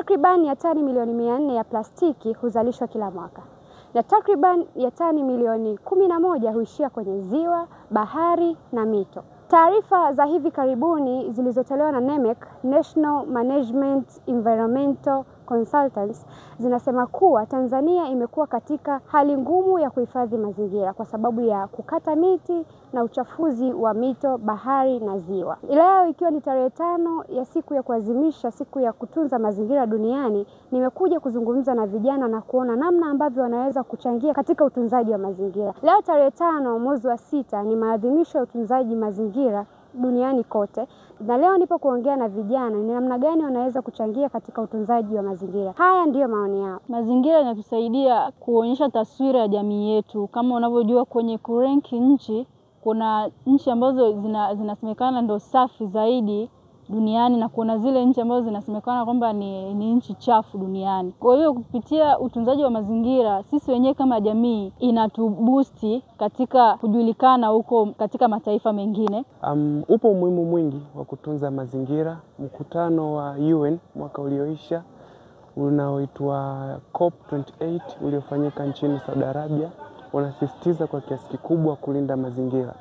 Takriban ya tani milioni 400 ya plastiki huzalishwa kila mwaka, na takriban ya tani milioni 11 huishia kwenye ziwa, bahari na mito. Taarifa za hivi karibuni zilizotolewa na NEMEC, National Management Environmental Consultants, zinasema kuwa Tanzania imekuwa katika hali ngumu ya kuhifadhi mazingira kwa sababu ya kukata miti na uchafuzi wa mito, bahari na ziwa. Leo ikiwa ni tarehe 5 ya siku ya kuadhimisha siku ya kutunza mazingira duniani, nimekuja kuzungumza na vijana na kuona namna ambavyo wanaweza kuchangia katika utunzaji wa mazingira. Leo tarehe 5 mwezi wa 6 ni maadhimisho ya utunzaji mazingira duniani kote, na leo nipo kuongea na vijana ni namna gani wanaweza kuchangia katika utunzaji wa mazingira. Haya ndiyo maoni yao. Mazingira yanatusaidia kuonyesha taswira ya jamii yetu. Kama unavyojua kwenye kurenki nchi, kuna nchi ambazo zinasemekana ndo safi zaidi duniani na kuna zile nchi ambazo zinasemekana kwamba ni nchi chafu duniani. Kwa hiyo kupitia utunzaji wa mazingira, sisi wenyewe kama jamii inatubusti katika kujulikana huko katika mataifa mengine. Upo umuhimu mwingi wa kutunza mazingira. Mkutano wa UN mwaka ulioisha unaoitwa COP28 uliofanyika nchini Saudi Arabia unasisitiza kwa kiasi kikubwa kulinda mazingira.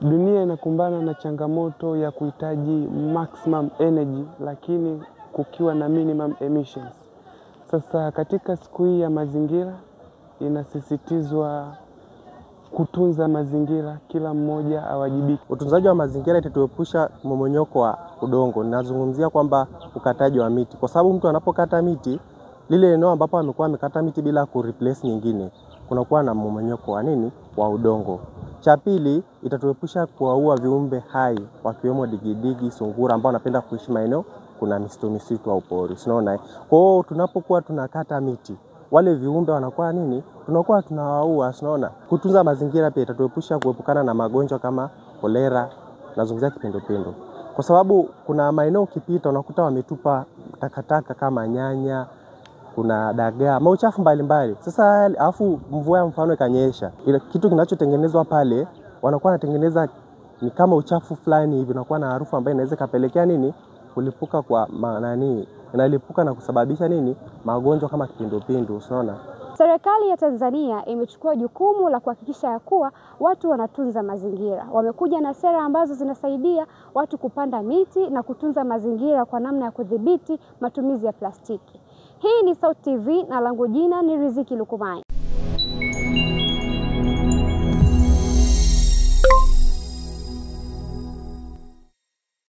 Dunia inakumbana na changamoto ya kuhitaji maximum energy lakini kukiwa na minimum emissions. Sasa katika siku hii ya mazingira inasisitizwa kutunza mazingira, kila mmoja awajibike. Utunzaji wa mazingira itatuepusha mmomonyoko wa udongo. Ninazungumzia kwamba ukataji wa miti, kwa sababu mtu anapokata miti, lile eneo ambapo amekuwa amekata miti bila kureplace nyingine, kunakuwa na mmomonyoko wa udongo. Cha pili, itatuepusha kuwaua viumbe hai wakiwemo digidigi, sungura ambao wanapenda kuishi maeneo kuna misitu au pori. Unaona? Kwa hiyo tunapokuwa tunakata miti, wale viumbe wanakuwa tunakuwa tunawaua. Unaona? Kutunza mazingira pia itatuepusha kuepukana na magonjwa kama kolera, nazungumzia kipindupindu. Kwa sababu kuna maeneo ukipita unakuta wametupa takataka kama nyanya, kuna dagaa, mauchafu mbalimbali. Sasa alafu mvua mfano ikanyesha, ile kitu kinachotengenezwa pale wanakuwa wanatengeneza ni kama uchafu fulani hivi, unakuwa na harufu ambayo inaweza kapelekea kulipuka kwa inalipuka na kusababisha magonjwa kama kipindupindu. Unaona? Serikali ya Tanzania imechukua jukumu la kuhakikisha ya kuwa watu wanatunza mazingira. Wamekuja na sera ambazo zinasaidia watu kupanda miti na kutunza mazingira kwa namna ya kudhibiti matumizi ya plastiki. Hii ni Sauti TV na langu jina ni Riziki Lukumai.